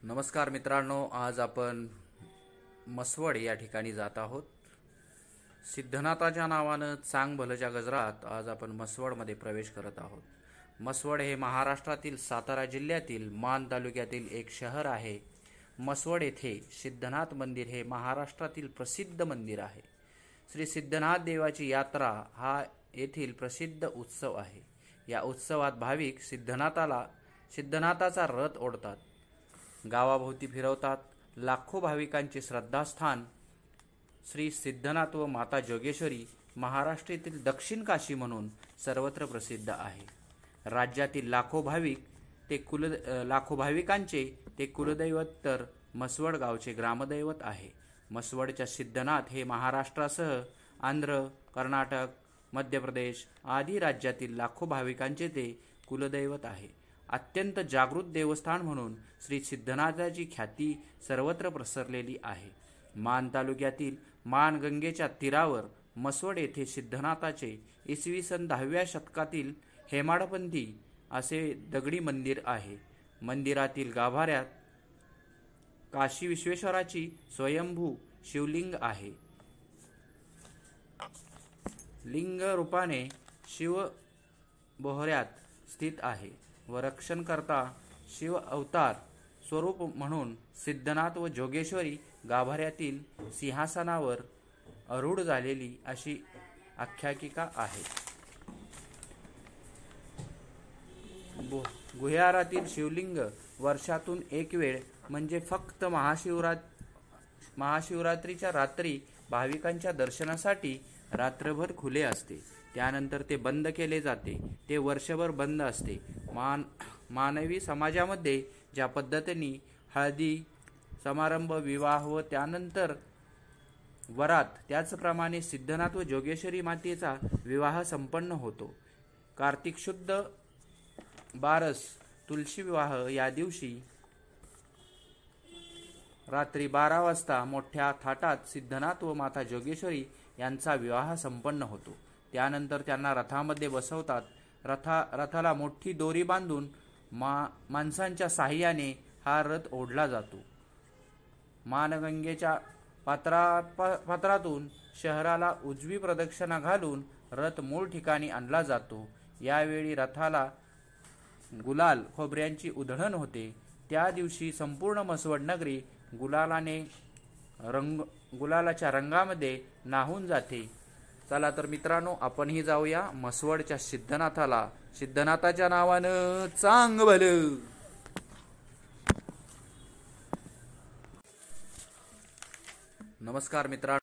नमस्कार मित्रांनो, आज आपण मसवड या ठिकाणी जात आहोत। सिद्धनाथाच्या नावानं चांग भलच्या गजरात आज आपण मसवडमध्ये प्रवेश करत आहोत। मसवड हे महाराष्ट्रातील सातारा जिल्ह्यातील मान तालुक्यातील एक शहर आहे। मसवड येथे सिद्धनाथ मंदिर हे महाराष्ट्रातील प्रसिद्ध मंदिर आहे। श्री सिद्धनाथ देवाची यात्रा हा येथील प्रसिद्ध उत्सव आहे। या उत्सवात भाविक सिद्धनाथाचा रथ ओढतात, गावाभोवती फिरवतात। लाखो भाविकांचे श्रद्धास्थान श्री सिद्धनाथ व माता जोगेश्वरी महाराष्ट्रातील दक्षिण काशी म्हणून सर्वत्र प्रसिद्ध आहे। राज्यातील लाखो भाविकांचे ते कुलदैवत तर मसवड गावचे ग्रामदैवत आहे। मसवडच्या सिद्धनाथ हे महाराष्ट्रासह आंध्र, कर्नाटक, मध्य प्रदेश आदी राज्यातील लाखो भाविकांचे ते कुलदैवत आहे। अत्यंत जागृत देवस्थान म्हणून श्री सिद्धनाथाची ख्याती सर्वत्र पसरलेली आहे। मान तालुक्यातील मानगंगेच्या तीरावर मसवड येथे सिद्धनाथाचे इसवी सन 10व्या शतकातील हेमाडपंथी असे दगडी मंदिर आहे। मंदिरातील गाभाऱ्यात काशी विश्वेश्वराची स्वयंभू शिवलिंग आहे। लिंग रूपाने शिव बोहऱ्यात स्थित आहे व रक्षणकर्ता शिव अवतार स्वरूप म्हणून सिद्धनाथ व जोगेश्वरी गाभाऱ्यातील सिंहासनावर आरूढ झालेली अशी आख्यायिका आहे। गुह्यारातील शिवलिंग वर्षातून एक वेळ म्हणजे फक्त महाशिवरात्रीच्या रात्री भाविकांच्या दर्शनासाठी रात्रभर खुले असते। त्यानंतर ते बंद केले जाते। ते वर्षभर बंद असते। मानवी समाजामध्ये ज्या पद्धतीने हळदी समारंभ, विवाह व त्यानंतर वरात, त्याचप्रमाणे सिद्धनाथ व जोगेश्वरी मातेचा विवाह संपन्न होतो। कार्तिक शुद्ध बारस तुलसी विवाह या दिवशी रात्री 12 वाजता मोठ्या थाटात सिद्धनाथ व माता जोगेश्वरी यांचा विवाह संपन्न होतो। त्यानंतर त्यांना रथामध्ये बसवतात। रथाला मोठी दोरी बांधून माणसांच्या साहाय्याने हा रथ ओढला जातो। मानगंगेच्या पात्रातून शहराला उजवी प्रदक्षिणा घालून रथ मूळ ठिकाणी आणला जातो। यावेळी रथाला गुलाल खोबऱ्यांची उधळण होते। त्या दिवशी संपूर्ण मसवड नगरी गुलालाच्या रंगामध्ये न्हाऊन जाते। चला तर मित्रांनो, आपणही जाऊया मसवडच्या सिद्धनाथाच्या नावानं चांग भलं। नमस्कार मित्रांनो।